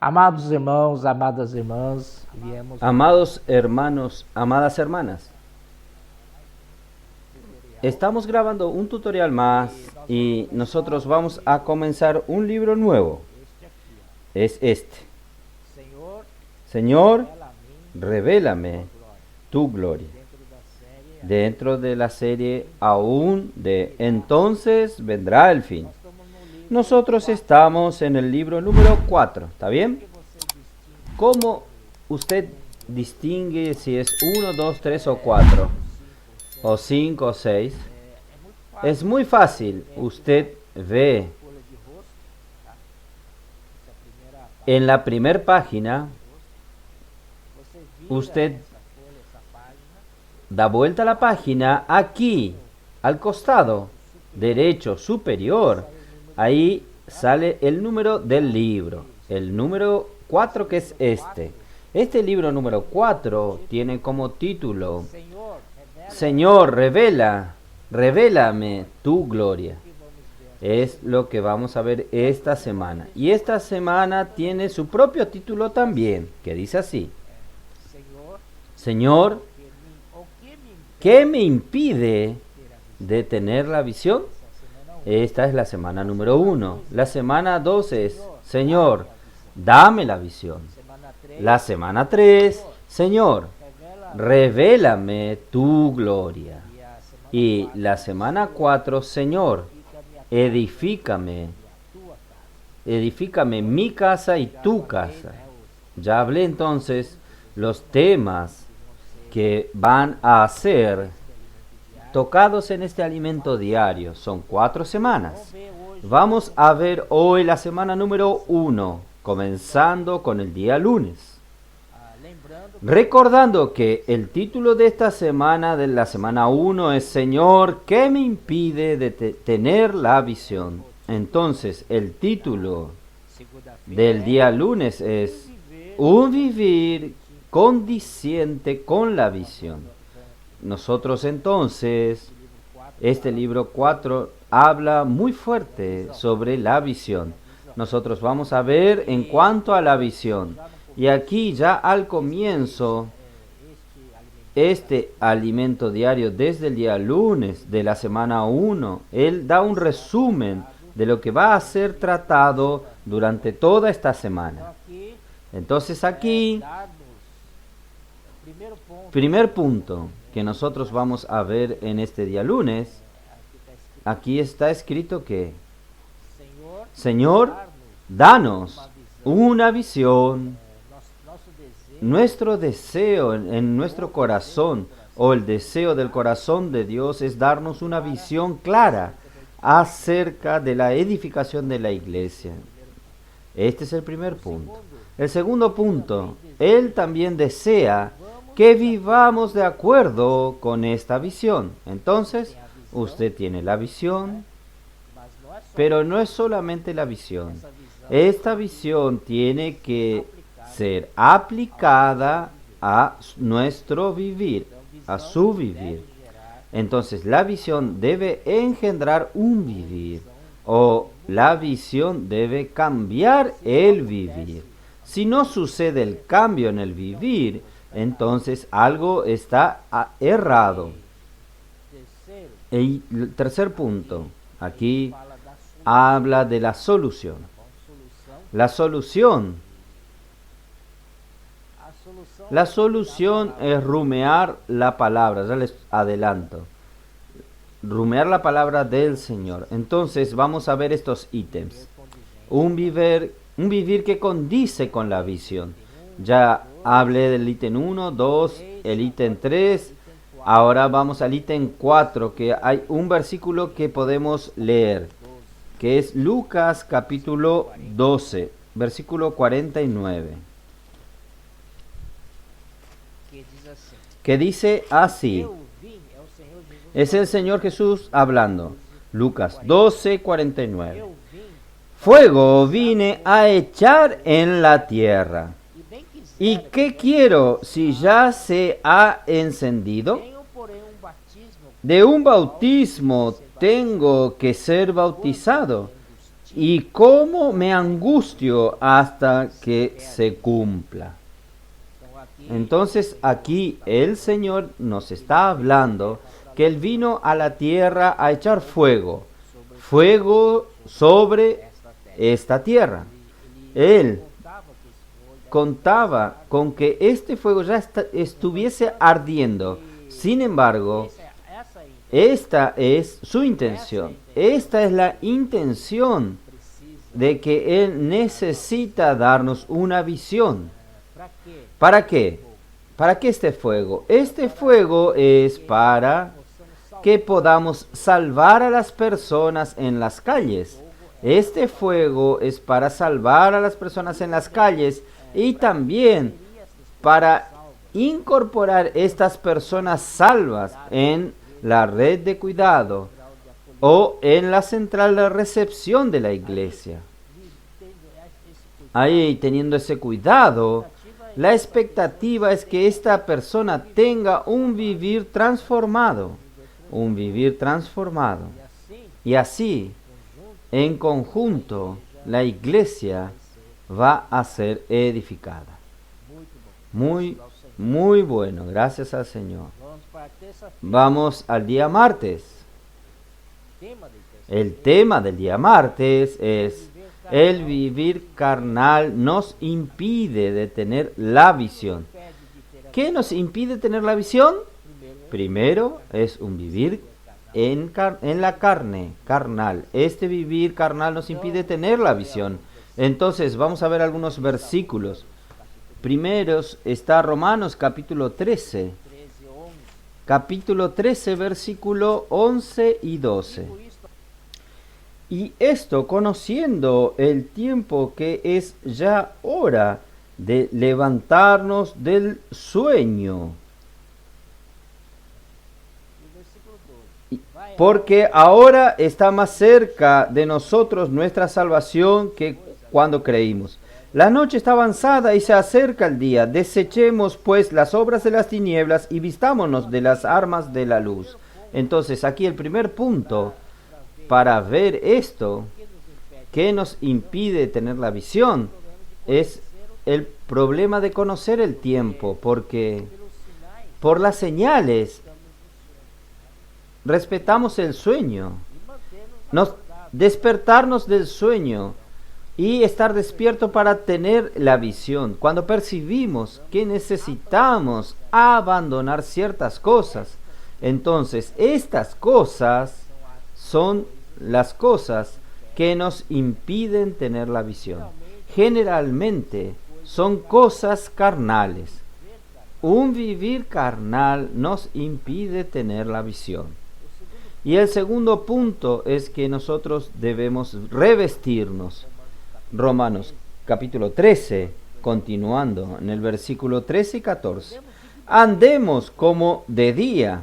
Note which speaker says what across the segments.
Speaker 1: Amados irmãos, amadas irmãs, viemos
Speaker 2: Amados hermanos, amadas hermanas, estamos grabando un tutorial más y nosotros vamos a comenzar un libro nuevo. Es este. Señor, revélame tu gloria. Dentro de la serie aún de Entonces vendrá el fin. Nosotros estamos en el libro número 4, ¿está bien? ¿Cómo usted distingue si es 1, 2, 3 o 4? O 5 o 6? Es muy fácil. Usted ve en la primera página, usted da vuelta a la página, aquí, al costado derecho superior, ahí sale el número del libro, el número 4 que es este. Este libro número 4 tiene como título, Señor, revélame tu gloria. Es lo que vamos a ver esta semana. Y esta semana tiene su propio título también, que dice así. Señor, ¿qué me impide de tener la visión? Esta es la semana número 1. La semana 2 es, Señor, dame la visión. La semana 3, Señor, revélame tu gloria. Y la semana 4, Señor, edifícame mi casa y tu casa. Ya hablé entonces los temas que van a ser tocados en este alimento diario. Son 4 semanas. Vamos a ver hoy la semana número 1, comenzando con el día lunes. Recordando que el título de esta semana, de la semana 1, es Señor, ¿qué me impide de tener la visión? Entonces, el título del día lunes es Un vivir condiciente con la visión. Nosotros entonces, este libro 4 habla muy fuerte sobre la visión. Nosotros vamos a ver en cuanto a la visión. Y aquí ya al comienzo, este alimento diario desde el día lunes de la semana 1, él da un resumen de lo que va a ser tratado durante toda esta semana. Entonces aquí, primer punto que nosotros vamos a ver en este día lunes, aquí está escrito que, Señor, danos una visión. Nuestro deseo en nuestro corazón, o el deseo del corazón de Dios, es darnos una visión clara acerca de la edificación de la iglesia. Este es el primer punto. El segundo punto, Él también desea que vivamos de acuerdo con esta visión. Entonces, usted tiene la visión, pero no es solamente la visión. Esta visión tiene que ser aplicada a nuestro vivir, a su vivir. Entonces, la visión debe engendrar un vivir, o la visión debe cambiar el vivir. Si no sucede el cambio en el vivir, entonces algo está errado. El tercer punto, aquí habla de la solución. La solución es rumear la palabra, ya les adelanto. Rumear la palabra del Señor. Entonces vamos a ver estos ítems. Un vivir que condice con la visión. Ya hablé del ítem 1, 2, el ítem 3. Ahora vamos al ítem 4, que hay un versículo que podemos leer, que es Lucas capítulo 12, versículo 49. Que dice así, es el Señor Jesús hablando, Lucas 12, 49. Fuego vine a echar en la tierra, ¿y qué quiero si ya se ha encendido? De un bautismo tengo que ser bautizado, y cómo me angustio hasta que se cumpla. Entonces aquí el Señor nos está hablando que Él vino a la tierra a echar fuego sobre esta tierra. Él contaba con que este fuego ya estuviese ardiendo. Sin embargo, esta es su intención. Esta es la intención de que Él necesita darnos una visión. ¿Para qué? ¿Para qué este fuego? Este fuego es para que podamos salvar a las personas en las calles. Este fuego es para salvar a las personas en las calles y también para incorporar estas personas salvas en la red de cuidado o en la central de recepción de la iglesia. Ahí, teniendo ese cuidado, la expectativa es que esta persona tenga un vivir transformado. Un vivir transformado. Y así, en conjunto, la iglesia va a ser edificada. Muy bueno, gracias al Señor. Vamos al día martes. El tema del día martes es: el vivir carnal nos impide de tener la visión. ¿Qué nos impide tener la visión? Primero es un vivir en la carne, carnal. Este vivir carnal nos impide tener la visión. Entonces vamos a ver algunos versículos. Primeros está Romanos capítulo 13. Capítulo 13, versículo 11 y 12. Y esto conociendo el tiempo que es ya hora de levantarnos del sueño. Porque ahora está más cerca de nosotros nuestra salvación que cuando creímos. La noche está avanzada y se acerca el día. Desechemos pues las obras de las tinieblas y vistámonos de las armas de la luz. Entonces aquí el primer punto para ver esto, que nos impide tener la visión, es el problema de conocer el tiempo, porque por las señales respetamos el sueño, despertarnos del sueño y estar despierto para tener la visión. Cuando percibimos que necesitamos abandonar ciertas cosas, entonces estas cosas son las cosas que nos impiden tener la visión. Generalmente son cosas carnales. Un vivir carnal nos impide tener la visión. Y el segundo punto es que nosotros debemos revestirnos. Romanos capítulo 13, continuando en el versículo 13 y 14. Andemos como de día,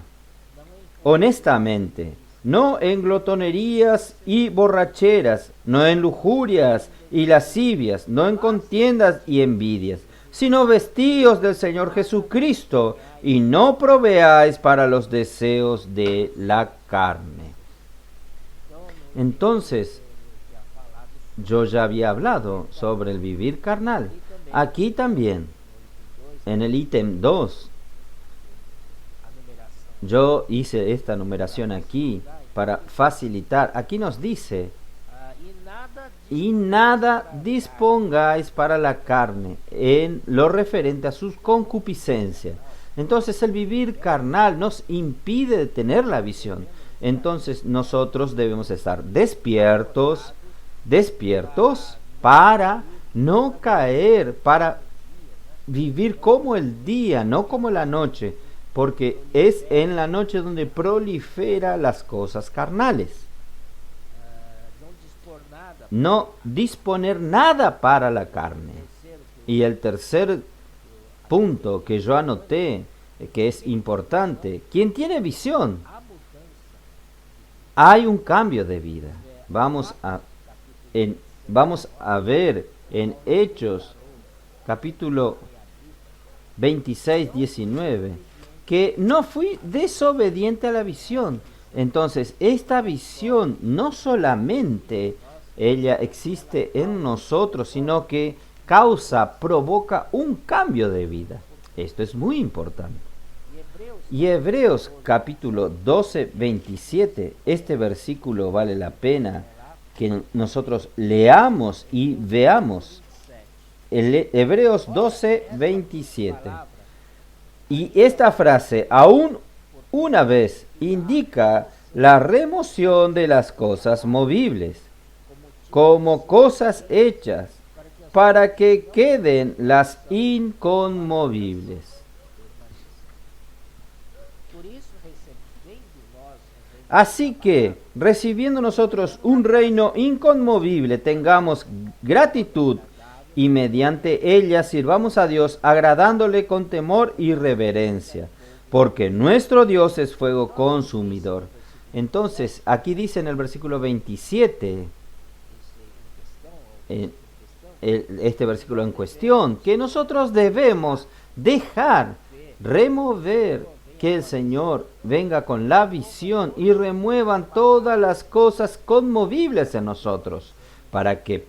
Speaker 2: honestamente, no en glotonerías y borracheras, no en lujurias y lascivias, no en contiendas y envidias, sino vestíos del Señor Jesucristo y no proveáis para los deseos de la carne. Entonces, yo ya había hablado sobre el vivir carnal. Aquí también, en el ítem 2, yo hice esta numeración aquí para facilitar. Aquí nos dice: y nada dispongáis para la carne en lo referente a sus concupiscencias. Entonces el vivir carnal nos impide tener la visión. Entonces nosotros debemos estar despiertos para no caer, para vivir como el día, no como la noche, porque es en la noche donde prolifera las cosas carnales. No disponer nada para la carne. Y el tercer punto que yo anoté, que es importante: quien tiene visión, hay un cambio de vida. Vamos a ver en Hechos capítulo 26, 19, que no fui desobediente a la visión. Entonces, esta visión no solamente ella existe en nosotros, sino que provoca un cambio de vida. Esto es muy importante. Y Hebreos capítulo 12, 27, este versículo vale la pena que nosotros leamos y veamos. Hebreos 12, 27. Y esta frase, aún una vez, indica la remoción de las cosas movibles, como cosas hechas, para que queden las inconmovibles. Así que, recibiendo nosotros un reino inconmovible, tengamos gratitud y mediante ella sirvamos a Dios agradándole con temor y reverencia, porque nuestro Dios es fuego consumidor. Entonces, aquí dice en el versículo 27, este versículo en cuestión, que nosotros debemos remover, que el Señor venga con la visión y remuevan todas las cosas conmovibles en nosotros, para que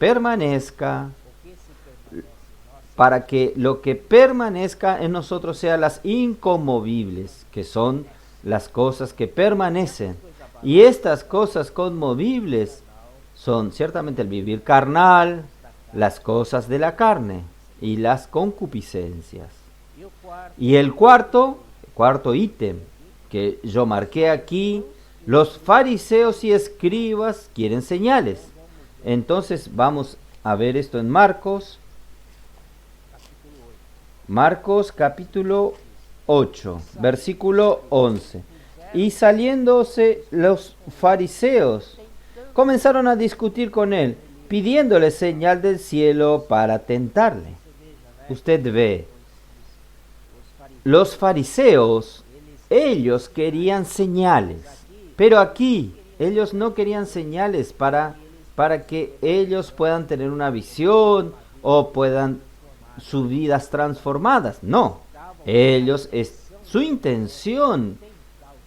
Speaker 2: lo que permanezca en nosotros sea las inconmovibles, que son las cosas que permanecen. Y estas cosas conmovibles son ciertamente el vivir carnal, las cosas de la carne y las concupiscencias. Y el cuarto ítem que yo marqué aquí, los fariseos y escribas quieren señales. Entonces vamos a ver esto en Marcos capítulo 8, versículo 11. Y saliéndose los fariseos, comenzaron a discutir con él, pidiéndole señal del cielo para tentarle. Usted ve, los fariseos, ellos querían señales, pero aquí ellos no querían señales para que ellos puedan tener una visión o puedan sus vidas transformadas. No, su intención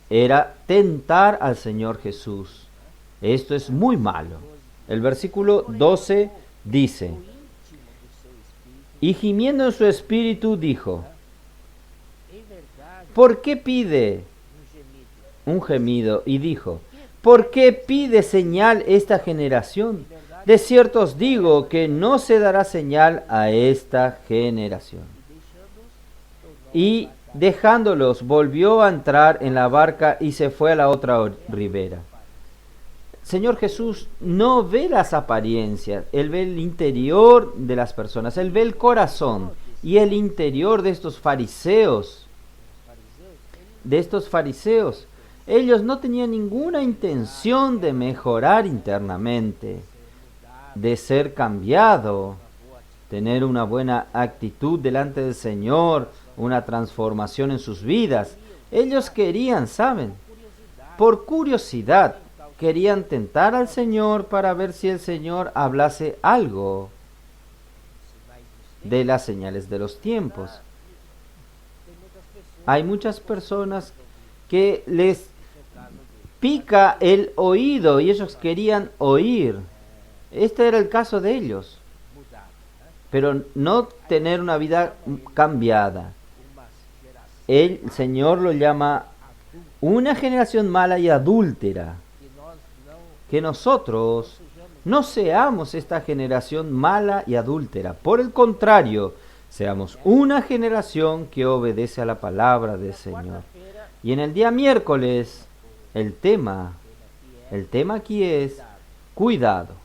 Speaker 2: era tentar al Señor Jesús. Esto es muy malo. El versículo 12 dice, y gimiendo en su espíritu dijo, ¿por qué pide un gemido? Y dijo, ¿por qué pide señal esta generación? De cierto os digo que no se dará señal a esta generación. Y dejándolos, volvió a entrar en la barca y se fue a la otra ribera. Señor Jesús no ve las apariencias, Él ve el interior de las personas, Él ve el corazón y el interior de estos fariseos. Ellos no tenían ninguna intención de mejorar internamente, de ser cambiado, tener una buena actitud delante del Señor, una transformación en sus vidas. Ellos querían, por curiosidad, querían tentar al Señor para ver si el Señor hablase algo de las señales de los tiempos. Hay muchas personas que les pica el oído y ellos querían oír. Este era el caso de ellos, pero no tener una vida cambiada. El Señor lo llama una generación mala y adúltera. Que nosotros no seamos esta generación mala y adúltera. Por el contrario, seamos una generación que obedece a la palabra del Señor. Y en el día miércoles, el tema aquí es cuidado.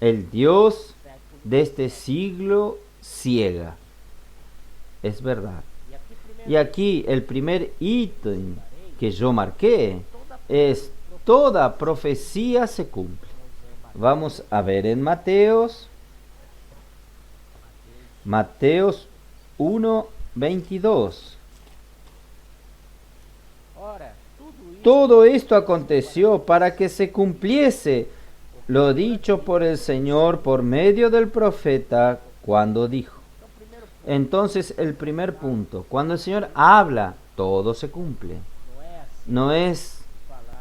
Speaker 2: El Dios de este siglo ciega. Es verdad. Y aquí el primer ítem que yo marqué es toda profecía se cumple. Vamos a ver en Mateos 1:22. Todo esto aconteció para que se cumpliese lo dicho por el Señor por medio del profeta cuando dijo. Entonces, el primer punto, cuando el Señor habla, todo se cumple. No es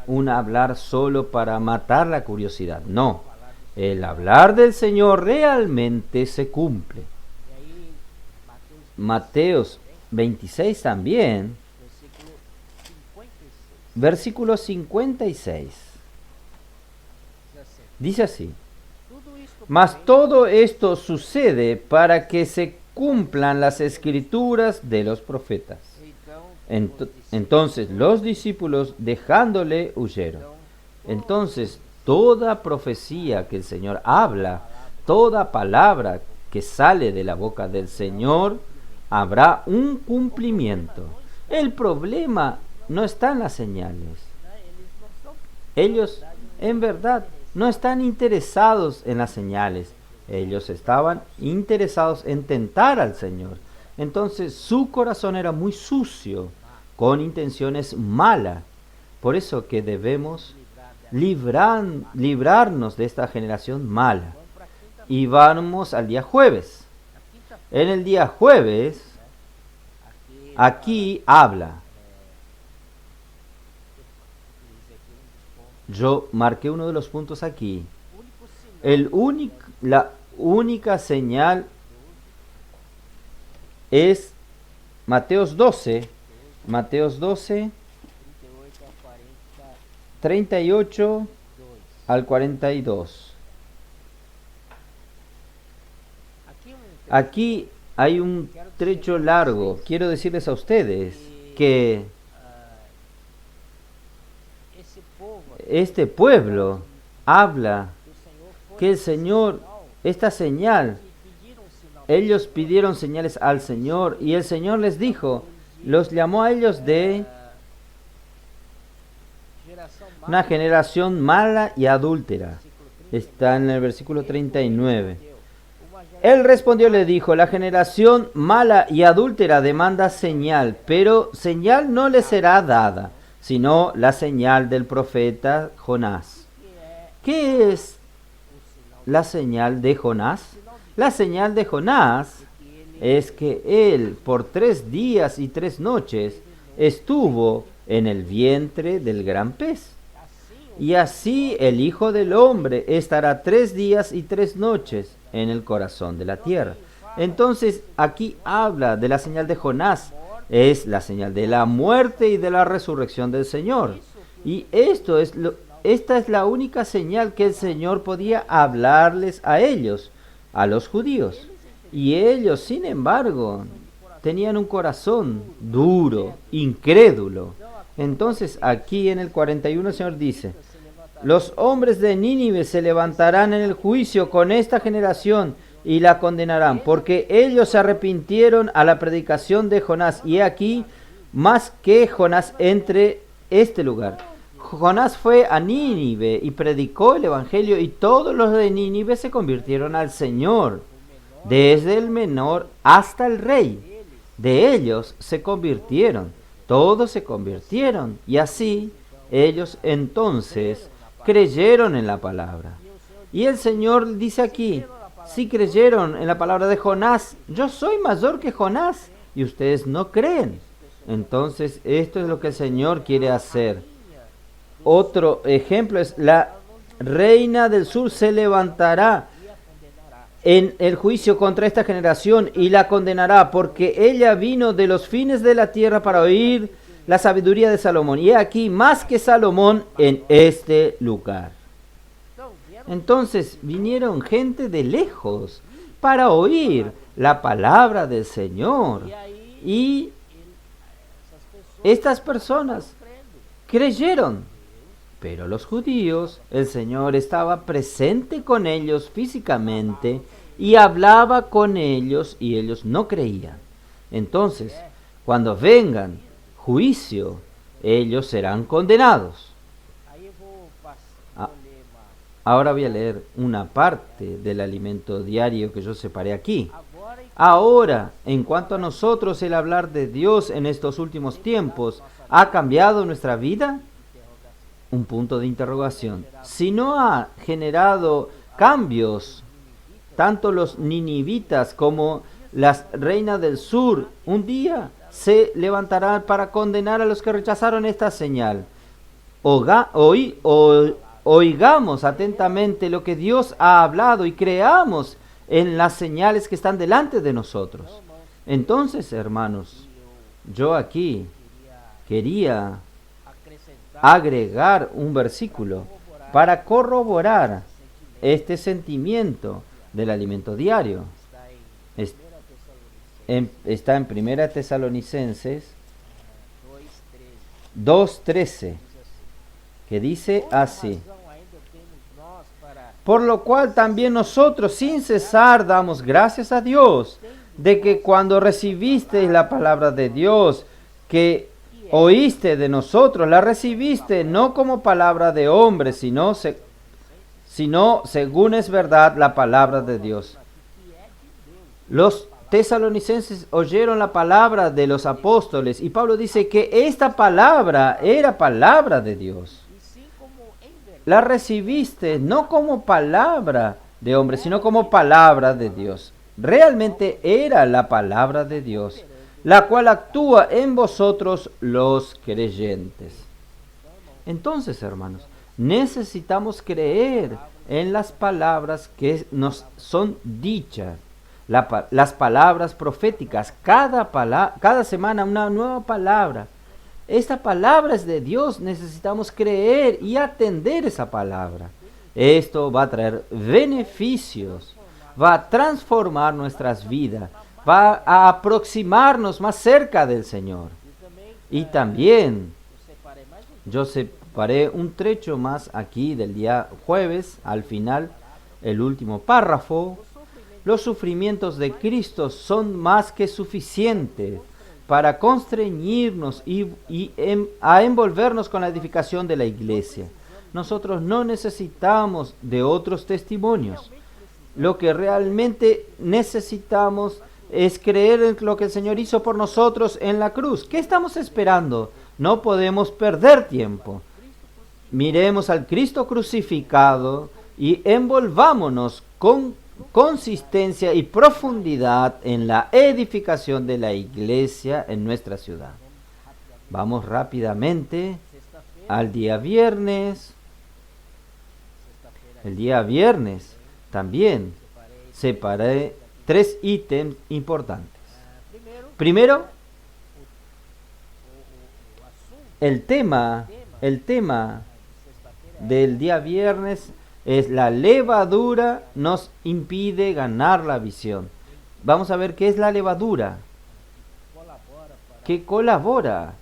Speaker 2: un hablar solo para matar la curiosidad, no. El hablar del Señor realmente se cumple.
Speaker 1: E aí, Mateus
Speaker 2: Mateos 26 también,
Speaker 1: versículo 56,
Speaker 2: versículo 56.
Speaker 1: diz assim:
Speaker 2: Dice así:
Speaker 1: Tudo isto,
Speaker 2: Mas
Speaker 1: porém,
Speaker 2: todo esto sucede para que se cumplan las escrituras de los profetas. Entonces los discípulos dejándole huyeron. Entonces toda profecía que el Señor habla, toda palabra que sale de la boca del Señor, habrá un cumplimiento. El problema no está en las señales.
Speaker 1: eles não estão,
Speaker 2: Ellos, en verdad, no están interesados en las señales. Ellos estaban interesados en tentar al Señor. Entonces su corazón era muy sucio, con intenciones malas. Por eso que debemos librarnos de esta generación mala.
Speaker 1: vamos para a quinta,
Speaker 2: Y vamos al día jueves.
Speaker 1: a quinta,
Speaker 2: En el día jueves, aquí habla.
Speaker 1: diz aqui dos pontos,
Speaker 2: Yo marqué uno de los puntos aquí.
Speaker 1: único sinal
Speaker 2: La única señal es Mateos 12,
Speaker 1: 38 a 42.
Speaker 2: 38 al 42.
Speaker 1: Aqui
Speaker 2: Aquí hay un trecho largo. Quiero decirles a ustedes que
Speaker 1: esse povo
Speaker 2: este pueblo habla
Speaker 1: do Senhor foi
Speaker 2: que el Señor, esta señal,
Speaker 1: pediram um sinal.
Speaker 2: ellos pidieron señales al Señor y el Señor les dijo, los llamó a ellos de
Speaker 1: Geração
Speaker 2: una generación mala y adúltera. Está en el versículo 39. Él respondió y le dijo, la generación mala y adúltera demanda señal, pero señal no le será dada, sino la señal del profeta Jonás. ¿Qué es la señal de Jonás? La señal de Jonás es que él por 3 días y 3 noches estuvo en el vientre del gran pez. Y así el Hijo del Hombre estará 3 días y 3 noches en el corazón de la tierra. Entonces aquí habla de la señal de Jonás. Es la señal de la muerte y de la resurrección del Señor. Y esta es la única señal que el Señor podía hablarles a ellos, a los judíos. Y ellos, sin embargo, tenían un corazón duro, incrédulo. Entonces aquí en el 41 el Señor dice, los hombres de Nínive se levantarán en el juicio con esta generación y la condenarán, porque ellos se arrepintieron a la predicación de Jonás. Y he aquí, más que Jonás entre este lugar. Jonás fue a Nínive y predicó el evangelio y todos los de Nínive se convirtieron al Señor, desde el menor hasta el rey. De ellos se convirtieron, todos se convirtieron y así ellos entonces creyeron en la palabra. Y el Señor dice aquí, si creyeron en la palabra de Jonás, yo soy mayor que Jonás y ustedes no creen. Entonces esto es lo que el Señor quiere hacer. Otro ejemplo es la reina del sur se levantará en el juicio contra esta generación y la condenará, porque ella vino de los fines de la tierra para oír la sabiduría de Salomón. Y he aquí más que Salomón en este lugar. Entonces vinieron gente de lejos para oír la palabra del Señor. Y estas personas creyeron. Pero los judíos, el Señor estaba presente con ellos físicamente y hablaba con ellos y ellos no creían. Entonces, cuando vengan juicio, ellos serán condenados. Ahora voy a leer una parte del alimento diario que yo separé aquí. Ahora, en cuanto a nosotros, el hablar de Dios en estos últimos tiempos, ¿ha cambiado nuestra vida? Un punto de interrogación. Si no ha generado cambios, tanto los ninivitas como las reinas del sur, un día se levantarán para condenar a los que rechazaron esta señal. oigamos atentamente lo que Dios ha hablado y creamos en las señales que están delante de nosotros. Entonces, hermanos, yo aquí quería agregar un versículo para corroborar este sentimiento del alimento diario. Está en 1 Tesalonicenses 2:13, que dice así: por lo cual también nosotros sin cesar damos gracias a Dios de que cuando recibisteis la palabra de Dios que oíste de nosotros, la recibiste no como palabra de hombre, sino según es verdad la palabra de Dios. Los tesalonicenses oyeron la palabra de los apóstoles y Pablo dice que esta palabra era palabra de Dios. La recibiste no como palabra de hombre, sino como palabra de Dios. Realmente era la palabra de Dios, la cual actúa en vosotros los creyentes. Entonces, hermanos, necesitamos creer en las palabras que nos son dichas, las palabras proféticas. Cada semana una nueva palabra. Esta palabra es de Dios, necesitamos creer y atender esa palabra. Esto va a traer beneficios, va a transformar nuestras vidas, va a aproximarnos más cerca del Señor. Y también, yo separé un trecho más aquí del día jueves, al final, el último párrafo. Los sufrimientos de Cristo son más que suficientes para constreñirnos a envolvernos con la edificación de la iglesia. Nosotros no necesitamos de otros testimonios. Lo que realmente necesitamos es creer en lo que el Señor hizo por nosotros en la cruz. ¿Qué estamos esperando? No podemos perder tiempo. Miremos al Cristo crucificado y envolvámonos con consistencia y profundidad en la edificación de la iglesia en nuestra ciudad. Vamos rápidamente al día viernes. El día viernes también separé 3 ítems importantes. Primero, el tema del día viernes es la levadura nos impide ganar la visión. Vamos a ver qué es la levadura. Que colabora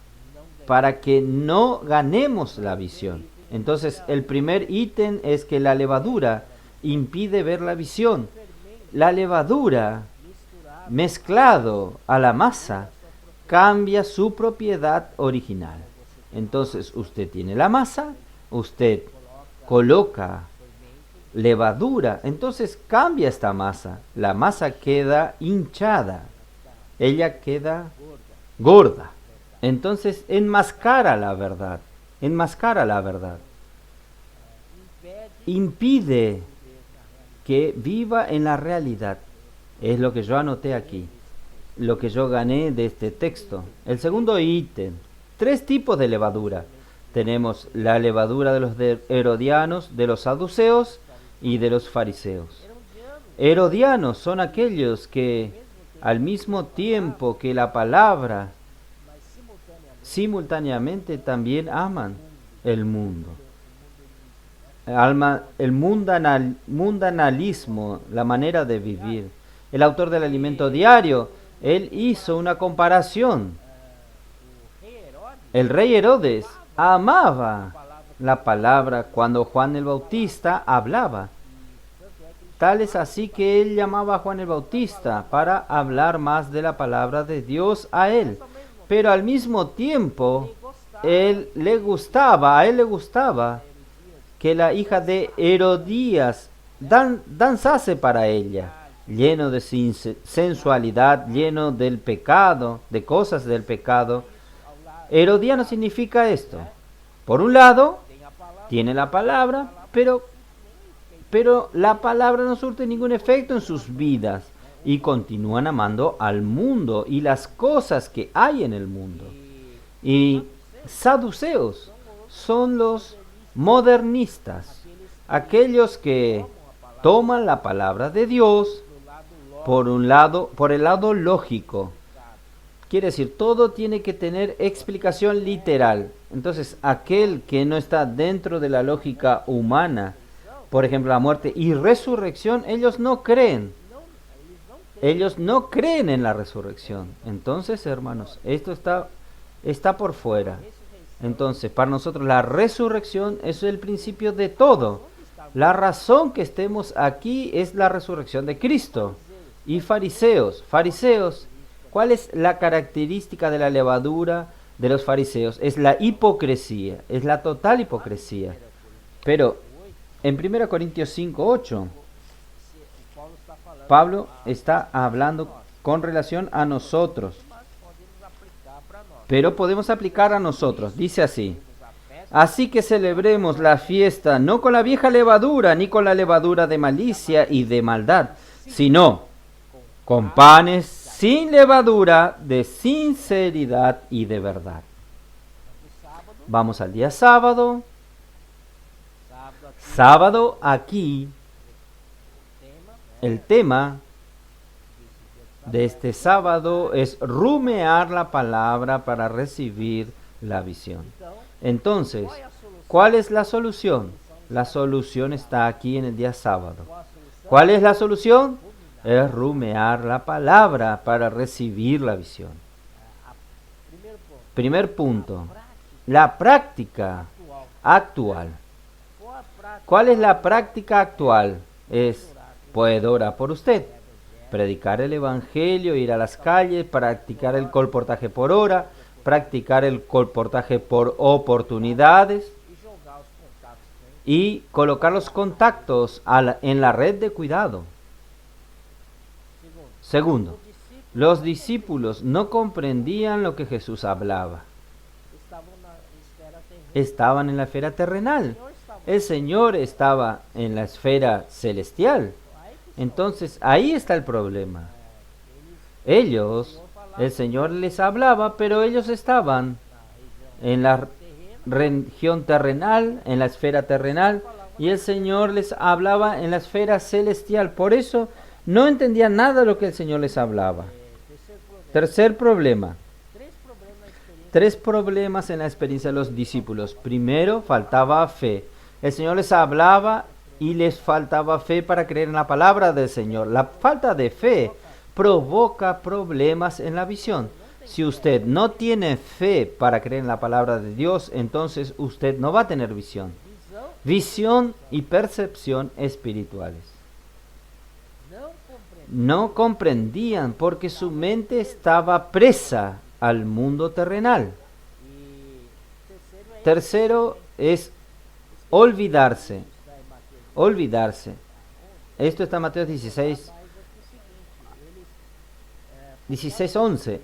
Speaker 2: para que no ganemos la visión. Entonces, el primer ítem es que la levadura impide ver la visión. La levadura, mezclado a la masa, cambia su propiedad original. Entonces, usted tiene la masa, usted coloca levadura, entonces cambia esta masa. La masa queda hinchada, ella queda gorda. Entonces enmascara la verdad, impide que viva en la realidad. Es lo que yo anoté aquí, lo que yo gané de este texto. El segundo ítem, 3 tipos de levadura. Tenemos la levadura de los herodianos, de los saduceos y de los fariseos. Herodianos son aquellos que al mismo tiempo que la palabra, simultáneamente también aman el mundo. El mundanalismo, la manera de vivir. El autor del alimento diario, él hizo una comparación. El rey Herodes amaba la palabra cuando Juan el Bautista hablaba. Tal es así que él llamaba a Juan el Bautista para hablar más de la palabra de Dios a él. Pero al mismo tiempo, a él le gustaba que la hija de Herodías danzase para ella, lleno de sensualidad, lleno del pecado, de cosas del pecado. Herodiano significa esto. Por un lado, tiene la palabra, pero la palabra no surte ningún efecto en sus vidas y continúan amando al mundo y las cosas que hay en el mundo. Y saduceos son los modernistas, aquellos que toman la palabra de Dios por el lado lógico. Quiere decir, todo tiene que tener explicación literal. Entonces, aquel que no está dentro de la lógica humana, por ejemplo, la muerte y resurrección, ellos no creen. Ellos no creen en la resurrección. Entonces, hermanos, esto está por fuera. Entonces, para nosotros la resurrección es el principio de todo. La razón que estemos aquí es la resurrección de Cristo. Y fariseos, ¿cuál es la característica de la levadura de los fariseos? Es la hipocresía, es la total hipocresía. Pero en 1 Corintios 5:8, Pablo está hablando con relación a nosotros, pero podemos aplicar a nosotros. Dice así: así que celebremos la fiesta no con la vieja levadura, ni con la levadura de malicia y de maldad, sino con panes sin levadura, de sinceridad y de verdad. Vamos al día sábado. Sábado aquí, el tema de este sábado es rumear la palabra para recibir la visión. Entonces, ¿cuál es la solución? La solución está aquí en el día sábado. ¿Cuál es la solución? Es rumear la palabra para recibir la visión. Primer punto, la práctica actual. ¿Cuál es la práctica actual? Puedo orar por usted, predicar el evangelio, ir a las calles, practicar el colportaje por hora, practicar el colportaje por oportunidades y colocar los contactos en la red de cuidado. Segundo, los discípulos no comprendían lo que Jesús hablaba. Estaban en la esfera terrenal. El Señor estaba en la esfera celestial. Entonces, ahí está el problema. El Señor les hablaba, pero ellos estaban en la región terrenal, en la esfera terrenal, y el Señor les hablaba en la esfera celestial. Por eso, no entendían nada de lo que el Señor les hablaba. Tercer problema. Tres problemas en la experiencia de los discípulos. Primero, faltaba fe. El Señor les hablaba y les faltaba fe para creer en la palabra del Señor. La falta de fe provoca problemas en la visión. Si usted no tiene fe para creer en la palabra de Dios, entonces usted no va a tener visión. Visión y percepción espirituales. No comprendían porque su mente estaba presa al mundo terrenal. Tercero es olvidarse. Esto está en Mateo 16:11.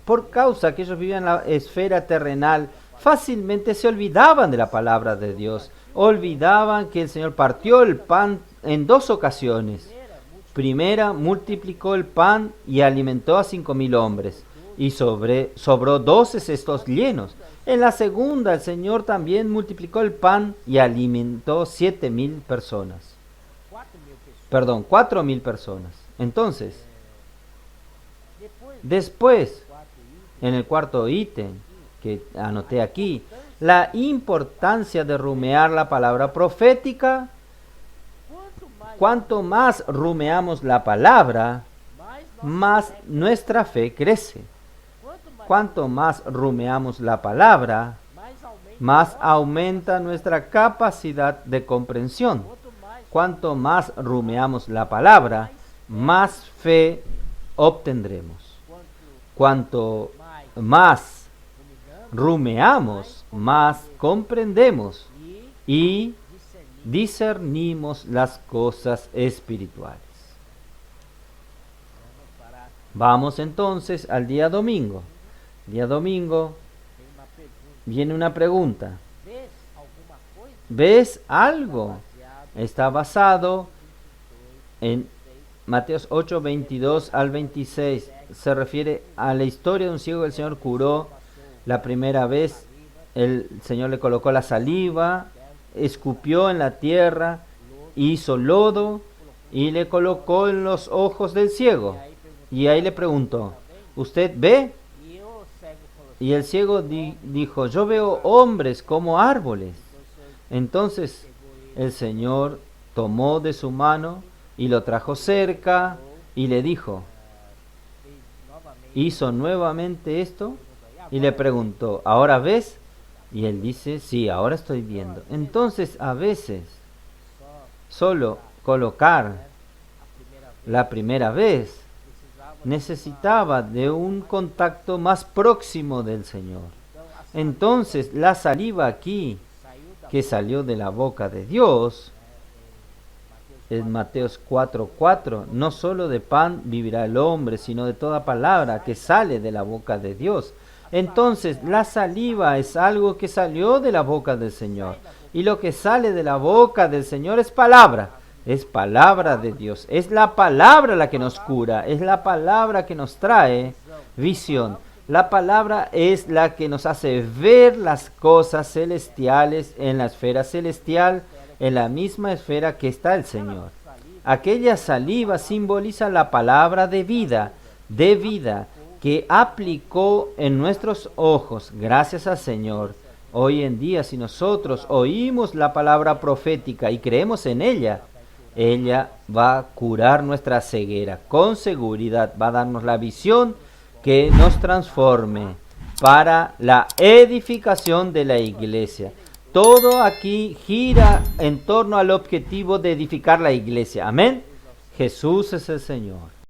Speaker 2: Por causa que ellos vivían en la esfera terrenal, fácilmente se olvidaban de la palabra de Dios. Olvidaban que el Señor partió el pan en 2 ocasiones. Primera, multiplicó el pan y alimentó a 5,000 hombres. Y sobró 12 cestos llenos. En la segunda, el Señor también multiplicó el pan y alimentó 7,000 personas. 4,000 personas. Entonces, después, en el cuarto ítem que anoté aquí, la importancia de rumear la palabra profética. Cuanto más rumeamos la palabra, más nuestra fe crece. Cuanto más rumeamos la palabra, más aumenta nuestra capacidad de comprensión. Cuanto más rumeamos la palabra, más fe obtendremos. Cuanto más rumeamos, más comprendemos y discernimos las cosas espirituales. Vamos entonces al día domingo. Día domingo viene una pregunta. ¿Ves algo? Está basado en Mateos 8, 22 al 26. Se refiere a la historia de un ciego que el Señor curó la primera vez. El Señor le colocó la saliva escupió en la tierra, hizo lodo y le colocó en los ojos del ciego. Y ahí le preguntó, ¿usted ve?
Speaker 1: E o cego falou assim,
Speaker 2: Y el ciego dijo, yo veo hombres como árboles. Entonces el Señor tomó de su mano y lo trajo cerca y le dijo,
Speaker 1: fez novamente,
Speaker 2: ¿hizo nuevamente esto?
Speaker 1: perguntou,
Speaker 2: Y le preguntó, ¿ahora ves? Y él dice, sí, ahora estoy viendo. Entonces a veces
Speaker 1: só
Speaker 2: solo colocar
Speaker 1: a primeira vez
Speaker 2: la primera vez
Speaker 1: precisava
Speaker 2: necesitaba de un contacto más próximo del Señor.
Speaker 1: Então, a saliva
Speaker 2: Entonces la saliva aquí
Speaker 1: saiu da
Speaker 2: que salió de la boca de Dios, en Mateos 4:4, no solo de pan vivirá el hombre, sino de toda palabra que sale de la boca de Dios. Entonces la saliva es algo que salió de la boca del Señor. Y lo que sale de la boca del Señor es palabra de Dios. Es la palabra la que nos cura, es la palabra que nos trae visión. La palabra es la que nos hace ver las cosas celestiales en la esfera celestial, en la misma esfera que está el Señor. Aquella saliva simboliza la palabra de vida, que aplicó en nuestros ojos, gracias al Señor. Hoy en día, si nosotros oímos la palabra profética y creemos en ella va a curar nuestra ceguera. Con seguridad va a darnos la visión que nos transforme para la edificación de la iglesia. Todo aquí gira en torno al objetivo de edificar la iglesia. Amén. Jesús es el Señor.